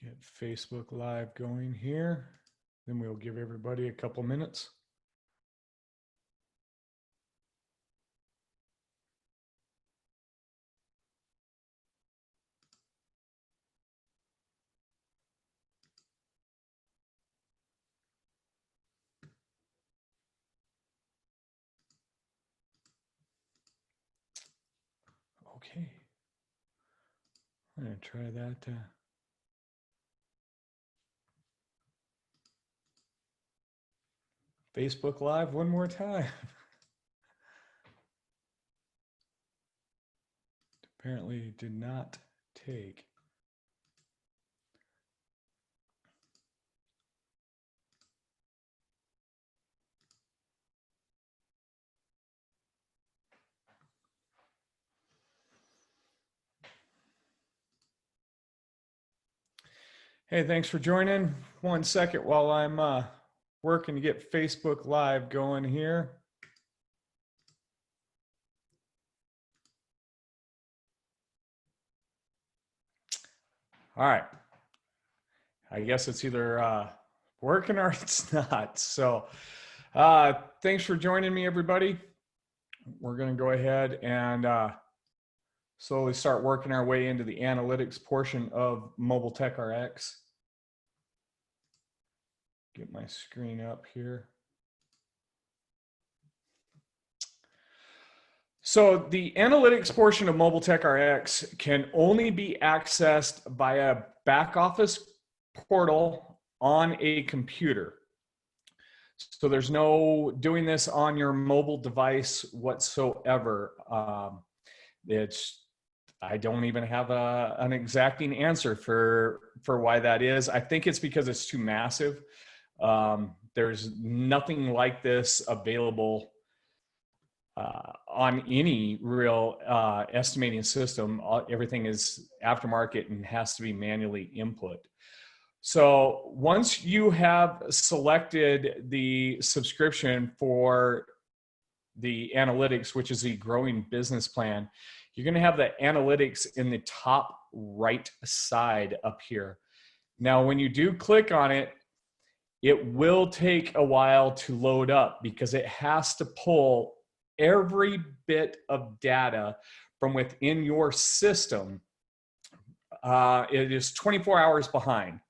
Get Facebook Live going here. Then we'll give everybody a couple minutes. Okay. I'm going to try that. Facebook Live one more time. Apparently did not take. Hey, thanks for joining. 1 second while I'm working to get Facebook Live going here. All right. I guess it's either working or it's not. So thanks for joining me, everybody. We're going to go ahead and slowly start working our way into the analytics portion of Mobile Tech RX. Get my screen up here. So the analytics portion of Mobile Tech RX can only be accessed via back office portal on a computer. So there's no doing this on your mobile device whatsoever. I don't even have an exacting answer for why that is. I think it's because it's too massive. There's nothing like this available on any real estimating system. Everything is aftermarket and has to be manually input. So once you have selected the subscription for the analytics, which is the growing business plan, you're going to have the analytics in the top right side up here. Now, when you do click on it, it will take a while to load up because it has to pull every bit of data from within your system. It is 24 hours behind.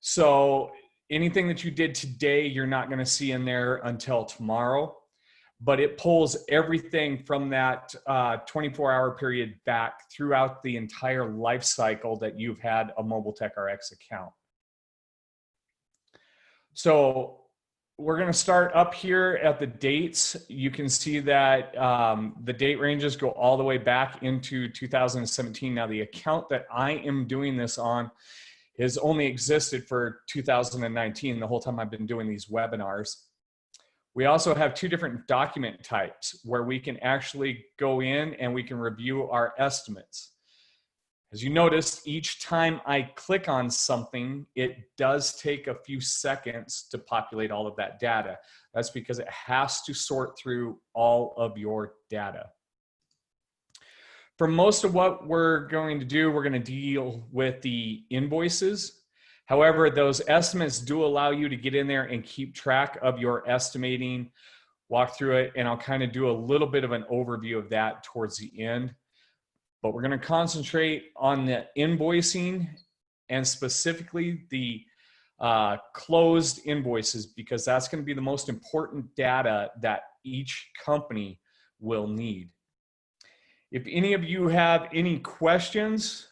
So anything that you did today, you're not going to see in there until tomorrow, but it pulls everything from that 24-hour period back throughout the entire life cycle that you've had a Mobile Tech RX account. So we're going to start up here at the dates. You can see that the date ranges go all the way back into 2017. Now, the account that I am doing this on has only existed for 2019, the whole time I've been doing these webinars. We also have two different document types where we can actually go in and we can review our estimates. As you notice, each time I click on something, it does take a few seconds to populate all of that data. That's because it has to sort through all of your data. For most of what we're going to do, we're going to deal with the invoices. However, those estimates do allow you to get in there and keep track of your estimating, walk through it, and I'll kind of do a little bit of an overview of that towards the end. But we're going to concentrate on the invoicing and specifically the closed invoices, because that's going to be the most important data that each company will need. If any of you have any questions,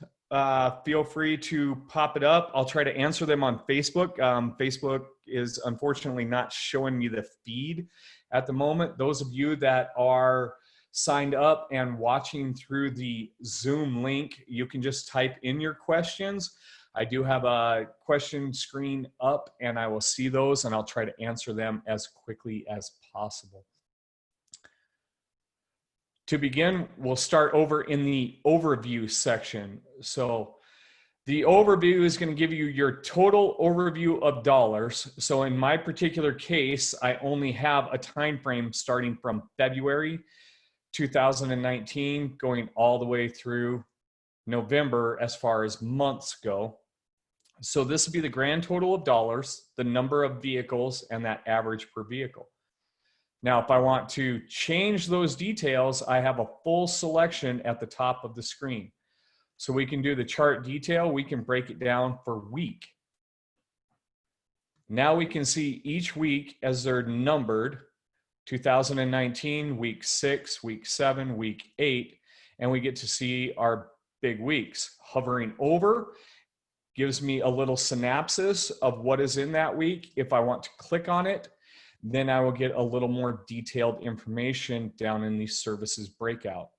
feel free to pop it up. I'll try to answer them on Facebook. Facebook is unfortunately not showing me the feed at the moment. Those of you that are signed up and watching through the Zoom link, you can just type in your questions. I do have a question screen up and I will see those and I'll try to answer them as quickly as possible. To begin, we'll start over in the overview section. So the overview is going to give you your total overview of dollars. So in my particular case, I only have a time frame starting from February 2019 going all the way through November as far as months go. So this would be the grand total of dollars, the number of vehicles, and that average per vehicle. Now, if I want to change those details, I have a full selection at the top of the screen. So we can do the chart detail. We can break it down for week. Now we can see each week as they're numbered: 2019, week 6, week 7, week 8, and we get to see our big weeks. Hovering over gives me a little synopsis of what is in that week. If I want to click on it, then I will get a little more detailed information down in the services breakout.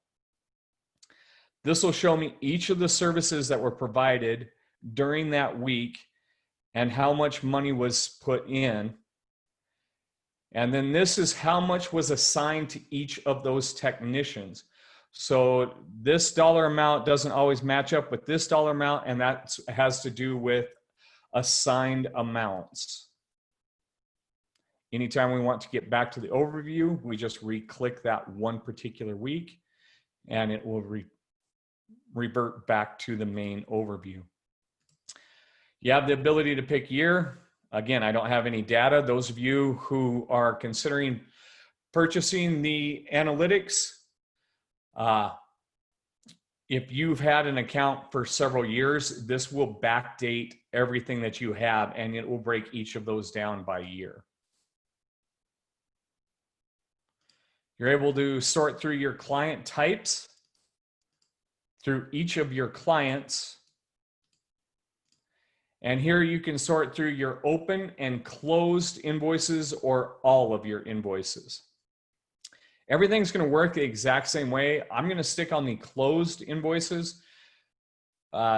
This will show me each of the services that were provided during that week and how much money was put in. And then this is how much was assigned to each of those technicians. So this dollar amount doesn't always match up with this dollar amount, and that has to do with assigned amounts. Anytime we want to get back to the overview, we just re-click that one particular week, and it will revert back to the main overview. You have the ability to pick year. Again, I don't have any data. Those of you who are considering purchasing the analytics, if you've had an account for several years, this will backdate everything that you have, and it will break each of those down by year. You're able to sort through your client types, through each of your clients. And here you can sort through your open and closed invoices or all of your invoices. Everything's going to work the exact same way. I'm going to stick on the closed invoices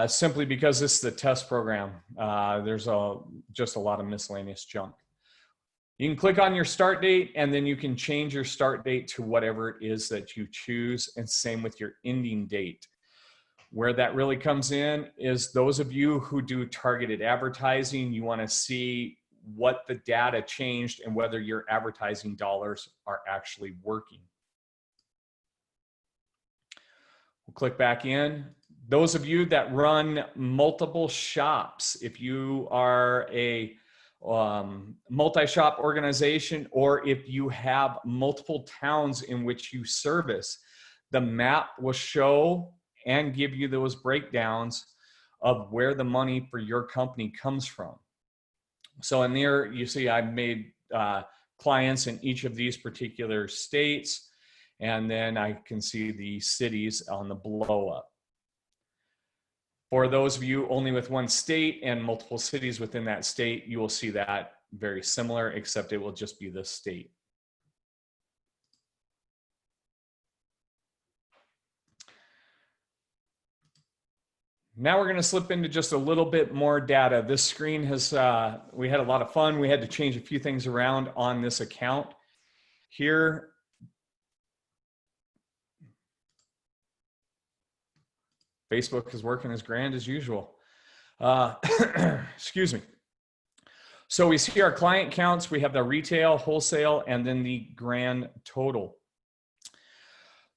simply because this is the test program. There's just a lot of miscellaneous junk. You can click on your start date, and then you can change your start date to whatever it is that you choose, and same with your ending date. Where that really comes in is those of you who do targeted advertising, you want to see what the data changed and whether your advertising dollars are actually working. We'll click back in. Those of you that run multiple shops, if you are a multi-shop organization, or if you have multiple towns in which you service, the map will show and give you those breakdowns of where the money for your company comes from. So in there, you see I've made clients in each of these particular states, and then I can see the cities on the blow up. For those of you only with one state and multiple cities within that state, you will see that very similar, except it will just be the state. Now we're going to slip into just a little bit more data. This screen has, we had a lot of fun. We had to change a few things around on this account. Here, Facebook is working as grand as usual. Excuse me. So we see our client counts. We have the retail, wholesale, and then the grand total.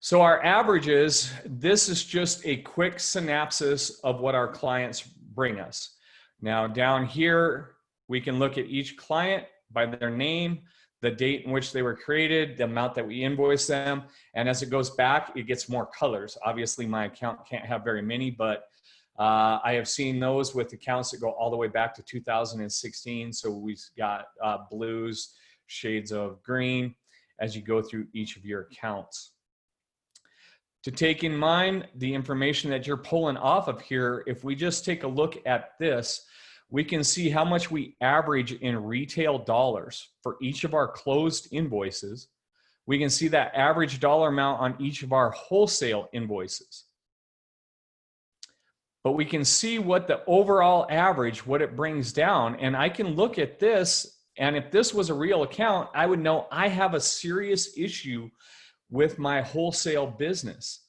So our averages, this is just a quick synopsis of what our clients bring us. Now down here, we can look at each client by their name, the date in which they were created, the amount that we invoice them. And as it goes back, it gets more colors. Obviously my account can't have very many, but I have seen those with accounts that go all the way back to 2016. So we've got blues, shades of green as you go through each of your accounts. To take in mind the information that you're pulling off of here, if we just take a look at this, we can see how much we average in retail dollars for each of our closed invoices. We can see that average dollar amount on each of our wholesale invoices. But we can see what the overall average, what it brings down. And I can look at this, and if this was a real account, I would know I have a serious issue with my wholesale business.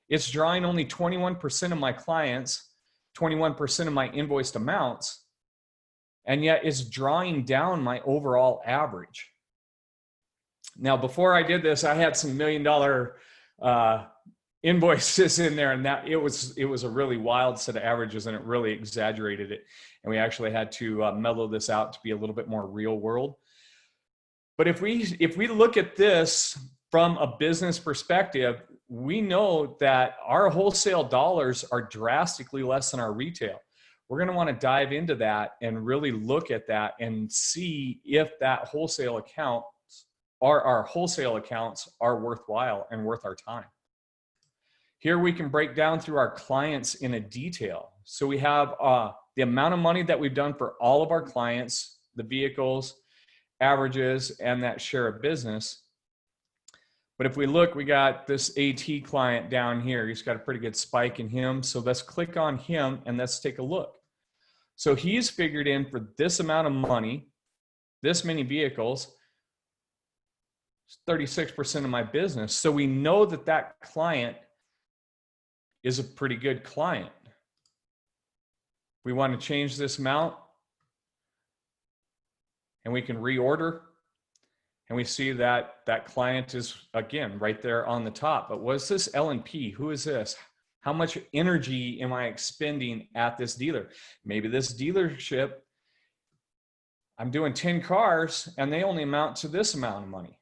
It's drawing only 21% of my clients, 21% of my invoiced amounts, and yet it's drawing down my overall average. Now, before I did this, I had some $1 million invoices in there, and that it was a really wild set of averages, and it really exaggerated it. And we actually had to mellow this out to be a little bit more real world. But if we look at this from a business perspective, we know that our wholesale dollars are drastically less than our retail. We're going to want to dive into that and really look at that and see if that wholesale account or our wholesale accounts are worthwhile and worth our time. Here we can break down through our clients in a detail. So we have the amount of money that we've done for all of our clients, the vehicles, averages, and that share of business. But if we look, we got this AT client down here. He's got a pretty good spike in him. So let's click on him and let's take a look. So he's figured in for this amount of money, this many vehicles, 36% of my business. So we know that that client is a pretty good client. We want to change this amount and we can reorder. And we see that that client is, again, right there on the top. But what's this L&P? Who is this? How much energy am I expending at this dealer? Maybe this dealership, I'm doing 10 cars and they only amount to this amount of money.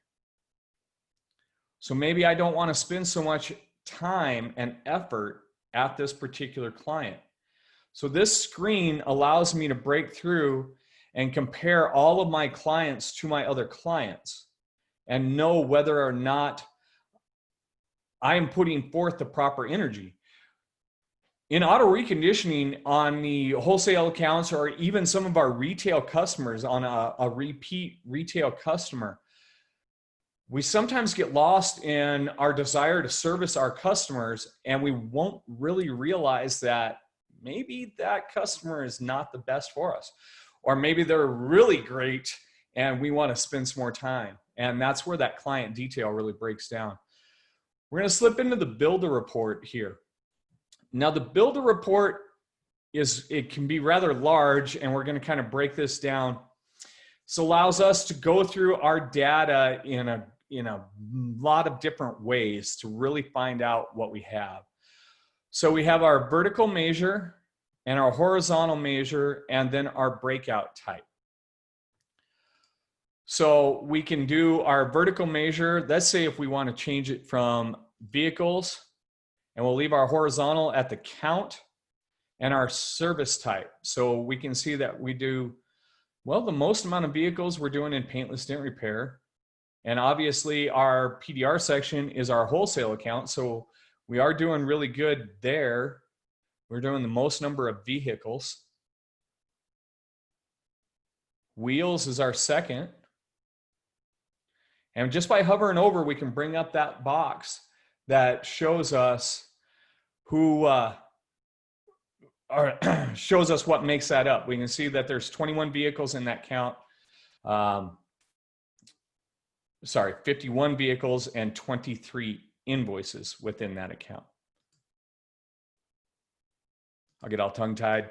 So maybe I don't want to spend so much time and effort at this particular client. So this screen allows me to break through and compare all of my clients to my other clients and know whether or not I am putting forth the proper energy. In auto reconditioning, on the wholesale accounts or even some of our retail customers, on a repeat retail customer, we sometimes get lost in our desire to service our customers, and we won't really realize that maybe that customer is not the best for us. Or maybe they're really great and we want to spend some more time. And that's where that client detail really breaks down. We're going to slip into the builder report here. Now the builder report it can be rather large, and we're going to kind of break this down. This allows us to go through our data in a lot of different ways to really find out what we have. So we have our vertical measure and our horizontal measure, and then our breakout type. So we can do our vertical measure. Let's say if we want to change it from vehicles, and we'll leave our horizontal at the count and our service type. So we can see that we do, well, the most amount of vehicles we're doing in paintless dent repair. And obviously our PDR section is our wholesale account. So we are doing really good there. We're doing the most number of vehicles. Wheels is our second. And just by hovering over, we can bring up that box that shows us who shows us what makes that up. We can see that there's 21 vehicles in that count. 51 vehicles and 23 invoices within that account. I'll get all tongue-tied.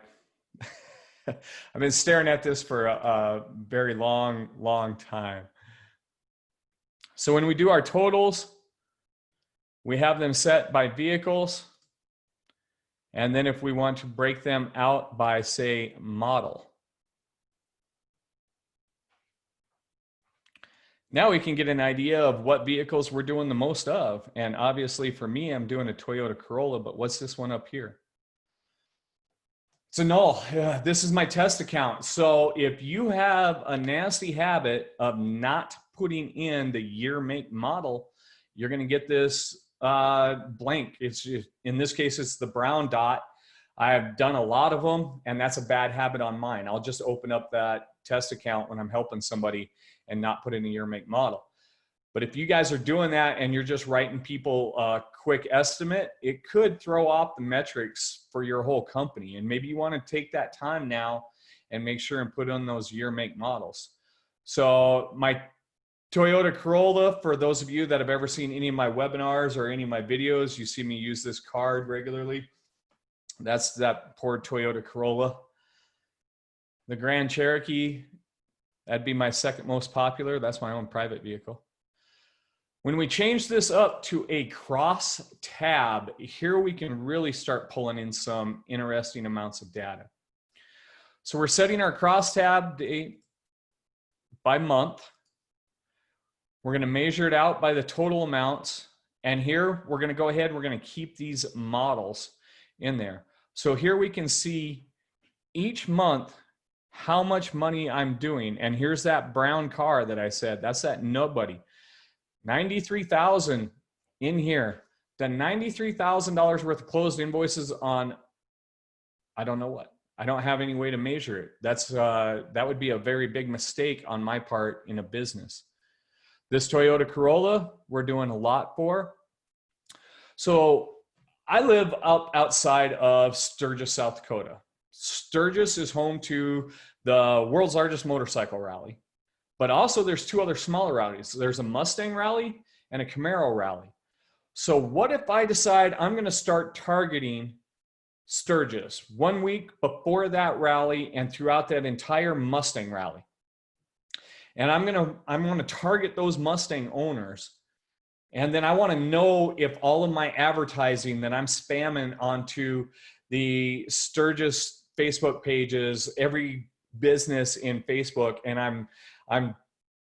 I've been staring at this for a very long time. So when we do our totals, we have them set by vehicles. And then if we want to break them out by, say, model. Now we can get an idea of what vehicles we're doing the most of. And obviously for me, I'm doing a Toyota Corolla, but what's this one up here? It's a null. This is my test account. So if you have a nasty habit of not putting in the year, make, model, you're going to get this blank. It's just, in this case, it's the brown dot. I've done a lot of them, and that's a bad habit on mine. I'll just open up that test account when I'm helping somebody and not put in a year, make, model. But if you guys are doing that and you're just writing people a quick estimate, it could throw off the metrics for your whole company. And maybe you want to take that time now and make sure and put in those year, make, models. So my Toyota Corolla, for those of you that have ever seen any of my webinars or any of my videos, you see me use this card regularly. That's that poor Toyota Corolla. The Grand Cherokee, that'd be my second most popular. That's my own private vehicle. When we change this up to a cross tab, here we can really start pulling in some interesting amounts of data. So we're setting our cross tab date by month. We're going to measure it out by the total amounts. And here we're going to go ahead, we're going to keep these models in there. So here we can see each month how much money I'm doing. And here's that brown car that I said, that's that nobody. 93,000 in here. Done $93,000 worth of closed invoices on, I don't know what. I don't have any way to measure it. That would be a very big mistake on my part in a business. This Toyota Corolla, we're doing a lot for. So I live up outside of Sturgis, South Dakota. Sturgis is home to the world's largest motorcycle rally. But also there's two other smaller rallies. There's a Mustang rally and a Camaro rally. So what if I decide I'm going to start targeting Sturgis 1 week before that rally and throughout that entire Mustang rally? And I'm going to target those Mustang owners. And then I want to know if all of my advertising that I'm spamming onto the Sturgis Facebook pages, every business in Facebook, and I'm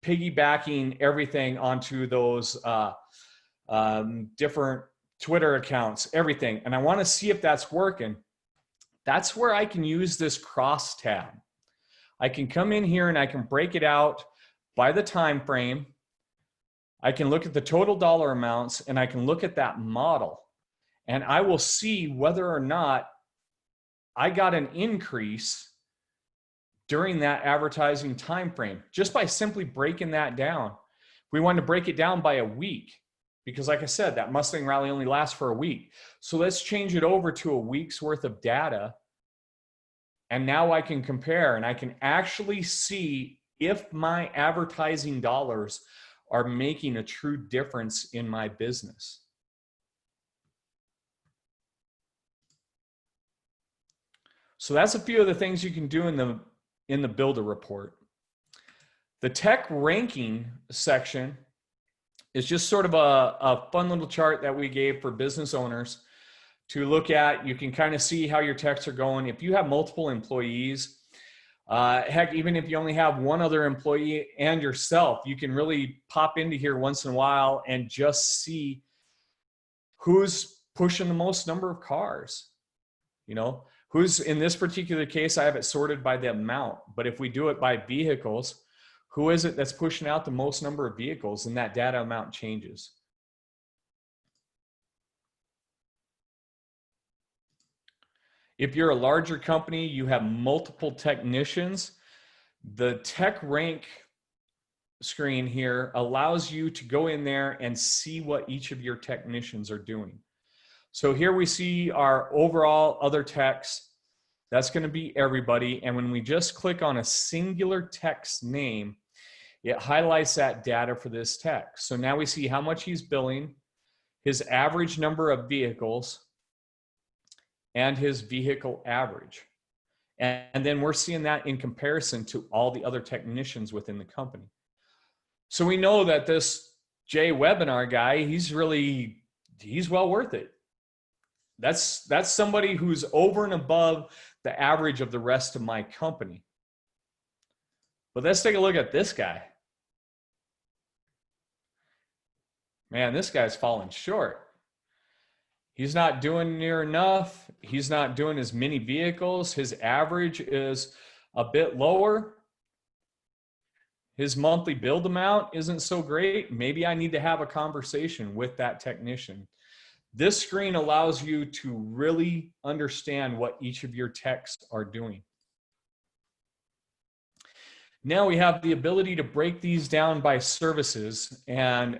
piggybacking everything onto those different Twitter accounts, everything. And I want to see if that's working. That's where I can use this cross tab. I can come in here and I can break it out by the time frame. I can look at the total dollar amounts and I can look at that model. And I will see whether or not I got an increase during that advertising time frame, just by simply breaking that down. We wanted to break it down by a week because, like I said, that Mustang rally only lasts for a week. So let's change it over to a week's worth of data. And now I can compare and I can actually see if my advertising dollars are making a true difference in my business. So that's a few of the things you can do in the Builder report. The tech ranking section is just sort of a fun little chart that we gave for business owners to look at. You can kind of see how your techs are going. If you have multiple employees, heck, even if you only have one other employee and yourself, you can really pop into here once in a while and just see who's pushing the most number of cars. You know, who's, in this particular case, I have it sorted by the amount, but if we do it by vehicles, who is it that's pushing out the most number of vehicles, and that data amount changes. If you're a larger company, you have multiple technicians, the tech rank screen here allows you to go in there and see what each of your technicians are doing. So here we see our overall other techs. That's going to be everybody. And when we just click on a singular tech's name, it highlights that data for this tech. So now we see how much he's billing, his average number of vehicles, and his vehicle average. And then we're seeing that in comparison to all the other technicians within the company. So we know that this Jay Webinar guy, he's well worth it. That's somebody who's over and above the average of the rest of my company. But let's take a look at this guy. Man, this guy's falling short. He's not doing near enough. He's not doing as many vehicles. His average is a bit lower. His monthly build amount isn't so great. Maybe I need to have a conversation with that technician. This screen allows you to really understand what each of your techs are doing. Now we have the ability to break these down by services, and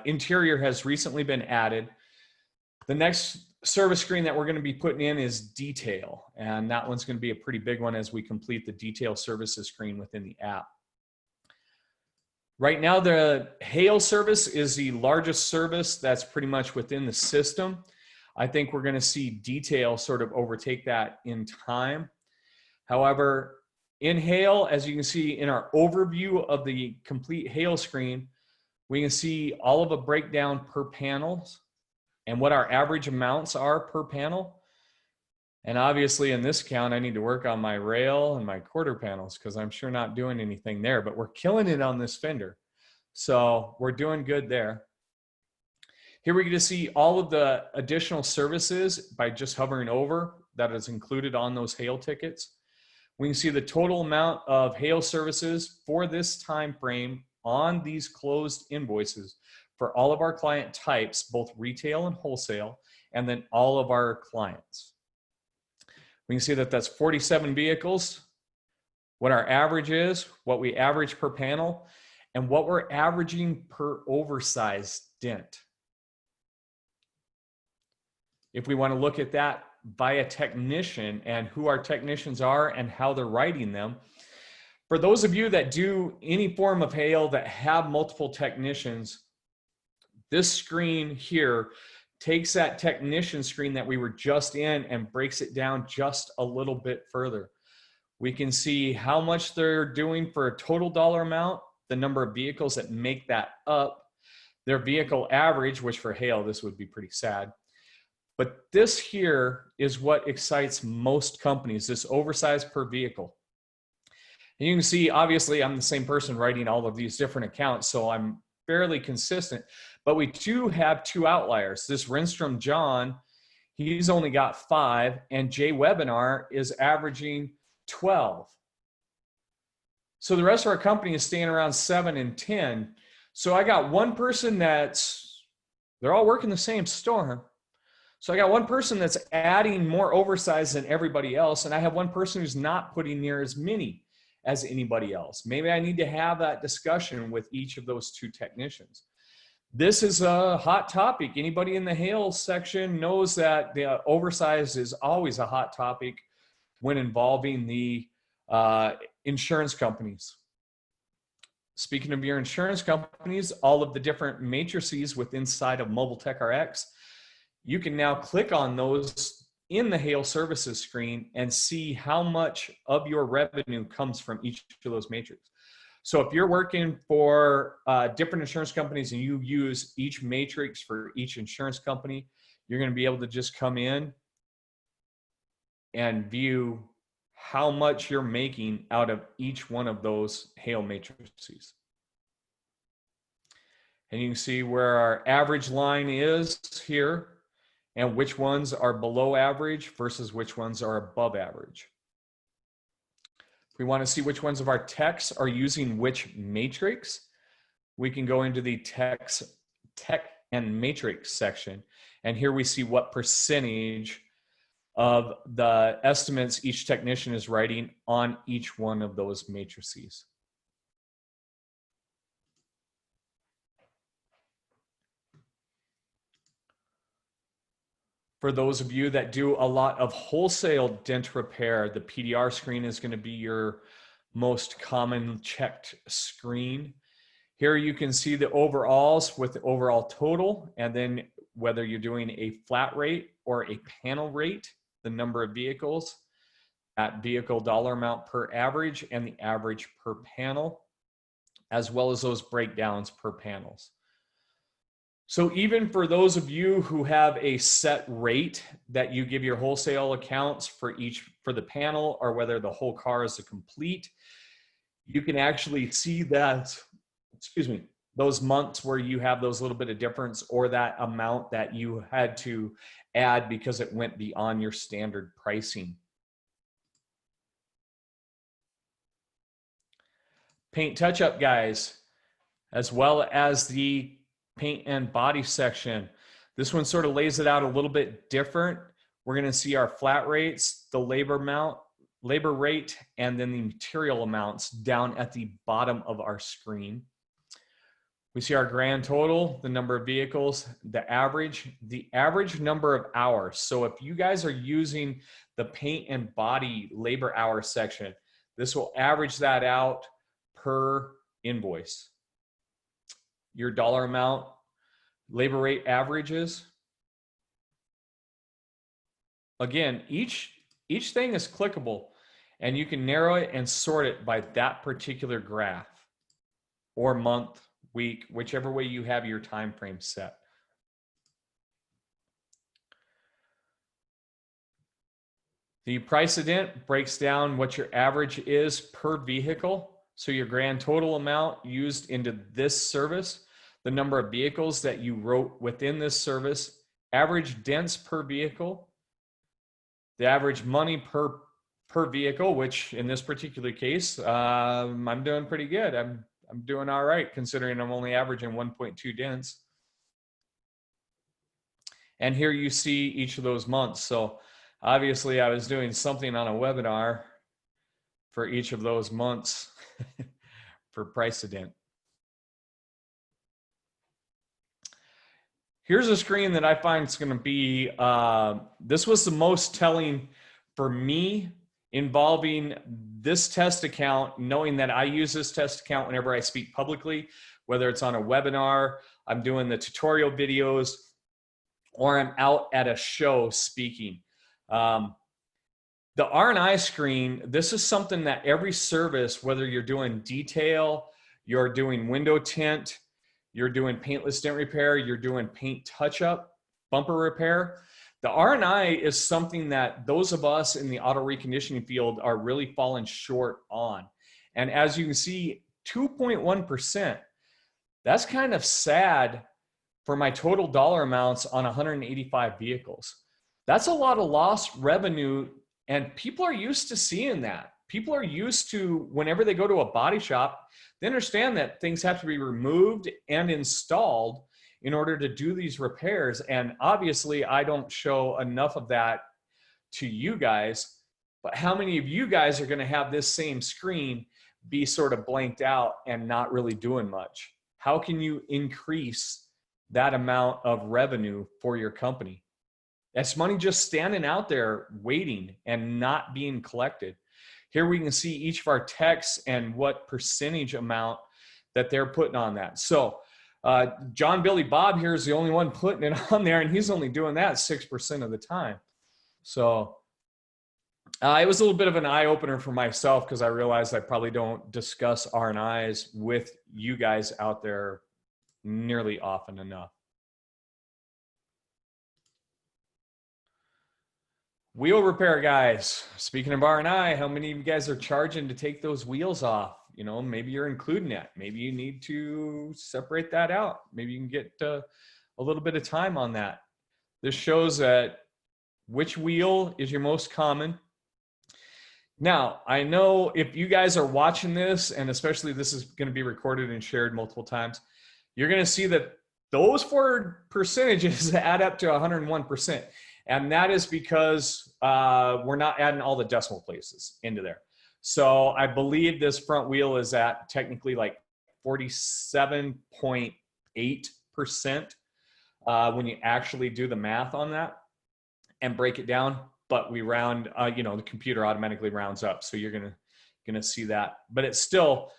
Interior has recently been added. The next service screen that we're going to be putting in is Detail, and that one's going to be a pretty big one as we complete the Detail services screen within the app. Right now, the Hail service is the largest service that's pretty much within the system. I think we're going to see Detail sort of overtake that in time. However, in Hail, as you can see in our overview of the complete Hail screen, We can see all of a breakdown per panels and what our average amounts are per panel. And obviously in this count, I need to work on my rail and my quarter panels because I'm sure not doing anything there, but we're killing it on this fender. So we're doing good there. Here we get to see all of the additional services by just hovering over that is included on those hail tickets. We can see the total amount of hail services for this time frame on these closed invoices for all of our client types, both retail and wholesale, and then all of our clients. We can see that that's 47 vehicles, what our average is, what we average per panel, and what we're averaging per oversized dent. If we want to look at that by a technician and who our technicians are and how they're writing them, for those of you that do any form of hail that have multiple technicians, this screen here takes that technician screen that we were just in and breaks it down just a little bit further. We can see how much they're doing for a total dollar amount, the number of vehicles that make that up, their vehicle average, which for hail, this would be pretty sad. But this here is what excites most companies, this oversized per vehicle. And you can see, obviously, I'm the same person writing all of these different accounts, so I'm fairly consistent. But we do have two outliers. This Renstrom John, he's only got 5, and Jay Webinar is averaging 12. So the rest of our company is staying around 7 and 10. So I got one person they're all working the same store. So I got one person that's adding more oversized than everybody else, and I have one person who's not putting near as many as anybody else. Maybe I need to have that discussion with each of those two technicians. This is a hot topic. Anybody in the hail section knows that the oversized is always a hot topic when involving the insurance companies. Speaking of your insurance companies, all of the different matrices within inside of Mobile Tech RX, you can now click on those in the hail services screen and see how much of your revenue comes from each of those matrices. So if you're working for different insurance companies and you use each matrix for each insurance company, you're going to be able to just come in and view how much you're making out of each one of those hail matrices. And you can see where our average line is here and which ones are below average versus which ones are above average. If we want to see which ones of our techs are using which matrix, we can go into the tech and matrix section. And here we see what percentage of the estimates each technician is writing on each one of those matrices. For those of you that do a lot of wholesale dent repair, the PDR screen is going to be your most common checked screen. Here you can see the overalls with the overall total, and then whether you're doing a flat rate or a panel rate, the number of vehicles, at vehicle dollar amount per average, and the average per panel, as well as those breakdowns per panels. So even for those of you who have a set rate that you give your wholesale accounts for the panel, or whether the whole car is a complete, you can actually see that, those months where you have those little bit of difference, or that amount that you had to add because it went beyond your standard pricing. Paint touch-up guys, as well as the paint and body section. This one sort of lays it out a little bit different. We're going to see our flat rates, the labor rate, and then the material amounts down at the bottom of our screen. We see our grand total, the number of vehicles, the average number of hours. So if you guys are using the paint and body labor hour section, this will average that out per invoice. Your dollar amount, labor rate averages. Again, each thing is clickable, and you can narrow it and sort it by that particular graph or month, week, whichever way you have your time frame set. The price of dent breaks down what your average is per vehicle. So your grand total amount used into this service, the number of vehicles that you wrote within this service, average dents per vehicle, the average money per vehicle, which in this particular case, I'm doing pretty good. I'm doing all right considering I'm only averaging 1.2 dents. And here you see each of those months. So obviously I was doing something on a webinar for each of those months for price of dent. Here's a screen that I find is going to be, this was the most telling for me involving this test account, knowing that I use this test account whenever I speak publicly, whether it's on a webinar, I'm doing the tutorial videos, or I'm out at a show speaking. The R&I screen, this is something that every service, whether you're doing detail, you're doing window tint, you're doing paintless dent repair, you're doing paint touch-up, bumper repair, the R&I is something that those of us in the auto reconditioning field are really falling short on. And as you can see, 2.1%, that's kind of sad for my total dollar amounts on 185 vehicles. That's a lot of lost revenue, and people are used to seeing that. People are used to, whenever they go to a body shop, they understand that things have to be removed and installed in order to do these repairs. And obviously I don't show enough of that to you guys, but how many of you guys are going to have this same screen be sort of blanked out and not really doing much? How can you increase that amount of revenue for your company? That's money just standing out there waiting and not being collected. Here we can see each of our techs and what percentage amount that they're putting on that. So John Billy Bob here is the only one putting it on there, and he's only doing that 6% of the time. So it was a little bit of an eye-opener for myself, because I realized I probably don't discuss R&Is with you guys out there nearly often enough. Wheel repair, guys. Speaking of R&I, how many of you guys are charging to take those wheels off? You know, maybe you're including that. Maybe you need to separate that out. Maybe you can get a little bit of time on that. This shows that which wheel is your most common. Now, I know if you guys are watching this, and especially this is going to be recorded and shared multiple times, you're going to see that those 4 percentages add up to 101%. And that is because we're not adding all the decimal places into there. So I believe this front wheel is at technically like 47.8% when you actually do the math on that and break it down. But we round, you know, the computer automatically rounds up. So you're gonna see that. But it's still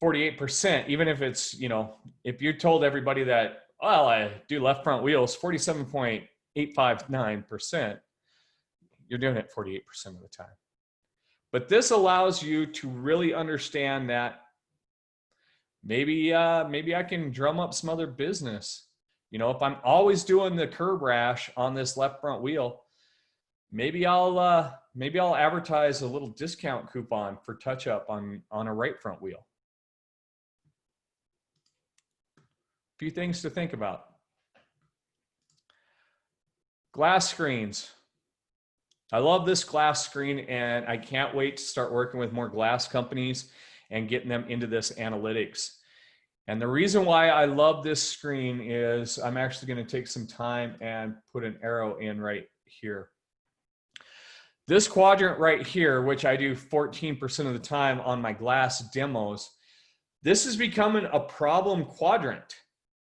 48%, even if it's, you know, if you told everybody that, well, I do left front wheels, 47.859%, you're doing it 48% of the time. But this allows you to really understand that maybe I can drum up some other business. You know, if I'm always doing the curb rash on this left front wheel, maybe I'll advertise a little discount coupon for touch up on a right front wheel. A few things to think about. Glass screens. I love this glass screen, and I can't wait to start working with more glass companies and getting them into this analytics. And the reason why I love this screen is I'm actually going to take some time and put an arrow in right here. This quadrant right here, which I do 14% of the time on my glass demos, this is becoming a problem quadrant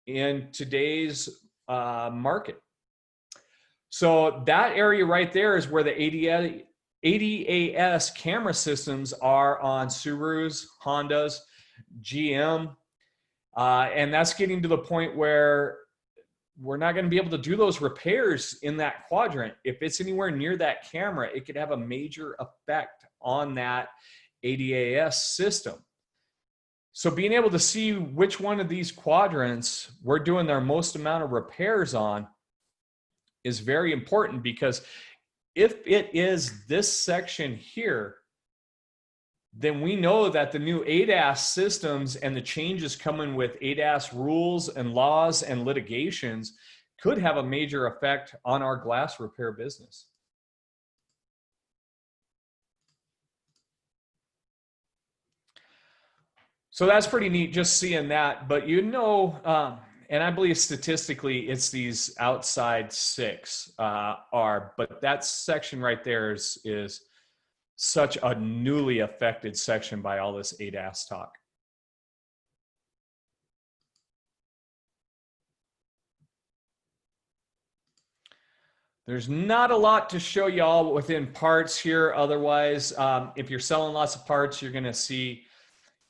in today's market. So that area right there is where the ADAS camera systems are on Subarus, Hondas, GM, and that's getting to the point where we're not going to be able to do those repairs in that quadrant. If it's anywhere near that camera, it could have a major effect on that ADAS system. So being able to see which one of these quadrants we're doing our most amount of repairs on is very important, because if it is this section here, then we know that the new ADAS systems and the changes coming with ADAS rules and laws and litigations could have a major effect on our glass repair business. So that's pretty neat just seeing that. But and I believe statistically it's these outside six but that section right there is such a newly affected section by all this ADAS talk. There's not a lot to show y'all within parts here. Otherwise, if you're selling lots of parts, you're going to see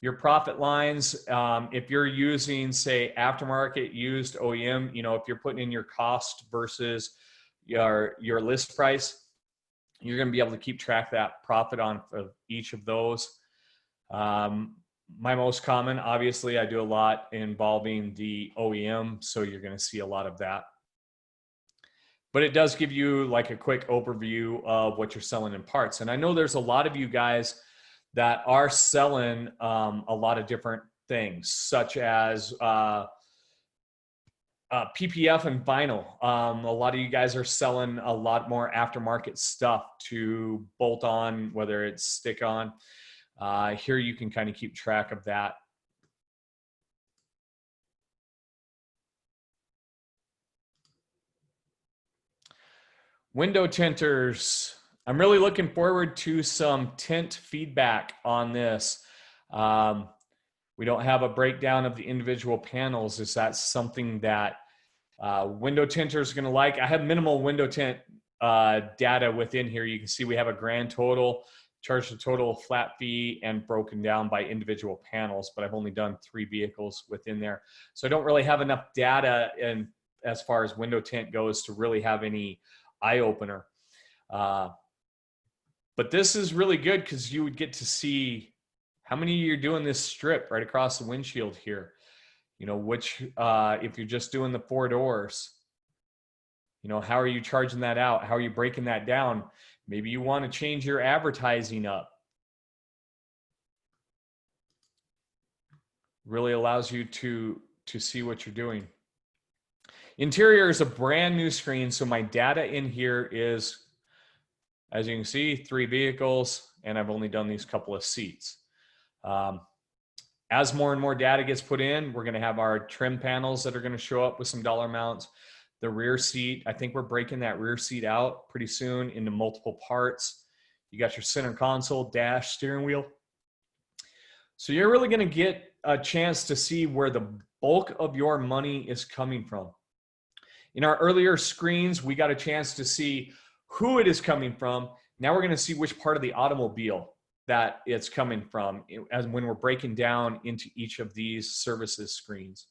your profit lines. If you're using, say, aftermarket used OEM, if you're putting in your cost versus your list price, you're going to be able to keep track of that profit on of each of those. My most common, obviously, I do a lot involving the OEM, so you're going to see a lot of that. But it does give you like a quick overview of what you're selling in parts. And I know there's a lot of you guys that are selling a lot of different things, such as PPF and vinyl. A lot of you guys are selling a lot more aftermarket stuff to bolt on, whether it's stick on. Here you can kind of keep track of that. Window tinters. I'm really looking forward to some tint feedback on this. We don't have a breakdown of the individual panels. Is that something that window tinters are going to like? I have minimal window tint data within here. You can see we have a grand total, charged a total flat fee, and broken down by individual panels, but I've only done 3 vehicles within there. So I don't really have enough data in as far as window tint goes to really have any eye opener. But this is really good because you would get to see how many you're doing this strip right across the windshield here. Which, if you're just doing the 4 doors, how are you charging that out? How are you breaking that down? Maybe you want to change your advertising up. Really allows you to see what you're doing. Interior is a brand new screen, so my data in here is, as you can see, 3 vehicles, and I've only done these couple of seats. As more and more data gets put in, we're going to have our trim panels that are going to show up with some dollar amounts. The rear seat, I think we're breaking that rear seat out pretty soon into multiple parts. You got your center console, dash, steering wheel. So you're really going to get a chance to see where the bulk of your money is coming from. In our earlier screens, we got a chance to see who it is coming from. Now we're going to see which part of the automobile that it's coming from as when we're breaking down into each of these services screens.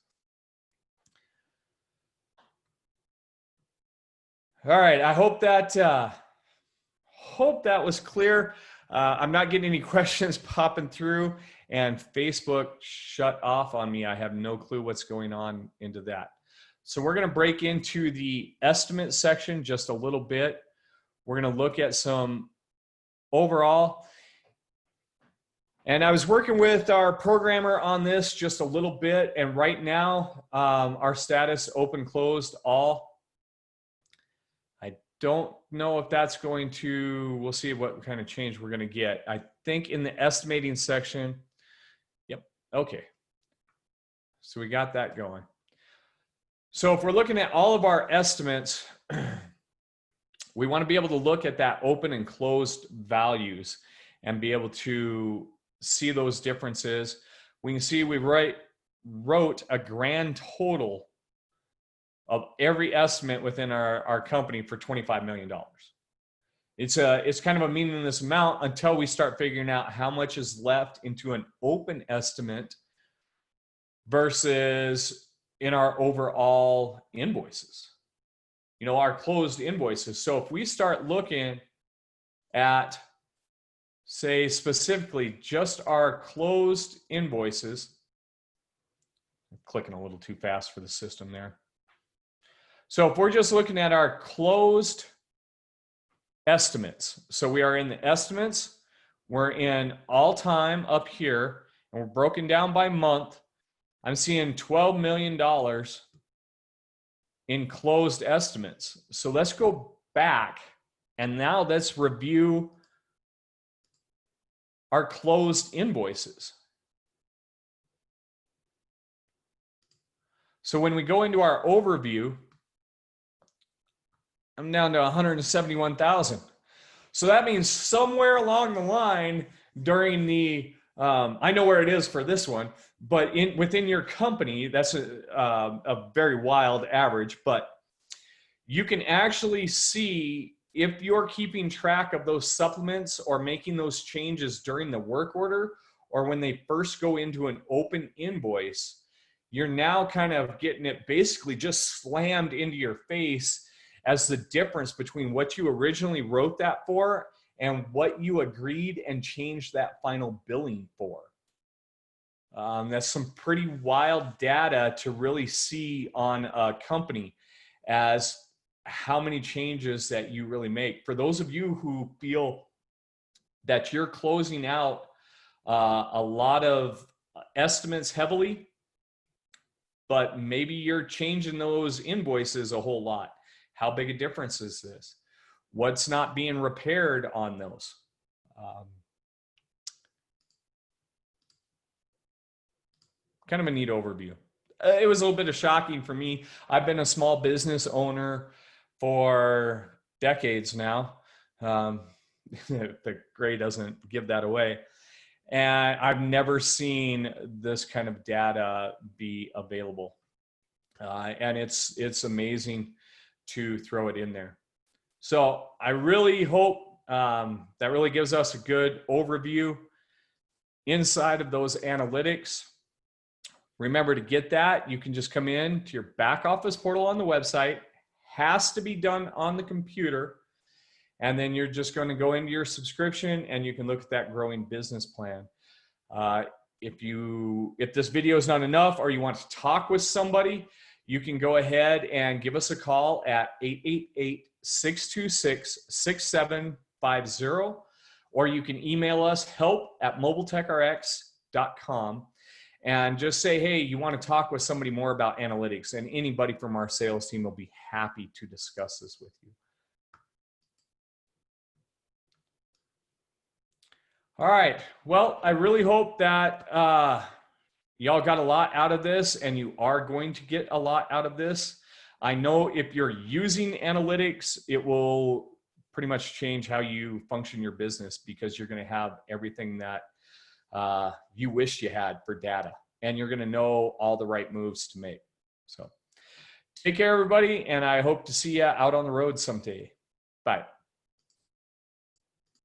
All right, I hope that was clear. I'm not getting any questions popping through, and Facebook shut off on me. I have no clue what's going on into that. So we're going to break into the estimate section just a little bit. We're going to look at some overall. And I was working with our programmer on this just a little bit. And right now, our status open, closed, all. I don't know if that's going to, we'll see what kind of change we're going to get. I think in the estimating section, yep, okay. So we got that going. So if we're looking at all of our estimates, we want to be able to look at that open and closed values and be able to see those differences. We can see we wrote a grand total of every estimate within our company for $25 million. It's kind of a meaningless amount until we start figuring out how much is left into an open estimate versus in our overall invoices, our closed invoices. So if we start looking at, say, specifically just our closed invoices, Clicking a little too fast for the system there. So if we're just looking at our closed estimates, so we are in the estimates, we're in all time up here, and we're broken down by month. I'm seeing $12 million in closed estimates. So let's go back, and now let's review our closed invoices. So when we go into our overview, I'm down to 171,000. So that means somewhere along the line during the, I know where it is for this one, but within your company, that's a very wild average, but you can actually see if you're keeping track of those supplements or making those changes during the work order, or when they first go into an open invoice, you're now kind of getting it basically just slammed into your face as the difference between what you originally wrote that for and what you agreed and changed that final billing for. That's some pretty wild data to really see on a company as how many changes that you really make. For those of you who feel that you're closing out a lot of estimates heavily, but maybe you're changing those invoices a whole lot. How big a difference is this? What's not being repaired on those? Kind of a neat overview. It was a little bit of shocking for me. I've been a small business owner for decades now. The gray doesn't give that away. And I've never seen this kind of data be available. And it's amazing to throw it in there. So I really hope that really gives us a good overview inside of those analytics. Remember to get that, you can just come in to your back office portal on the website. Has to be done on the computer. And then you're just going to go into your subscription and you can look at that growing business plan. If this video is not enough or you want to talk with somebody, you can go ahead and give us a call at 888-626-6750, or you can email us help@mobiletechrx.com and just say, hey, you want to talk with somebody more about analytics, and anybody from our sales team will be happy to discuss this with you. All right. Well, I really hope that y'all got a lot out of this, and you are going to get a lot out of this. I know if you're using analytics, it will pretty much change how you function your business, because you're going to have everything that you wish you had for data, and you're going to know all the right moves to make. So take care, everybody, and I hope to see you out on the road someday. Bye.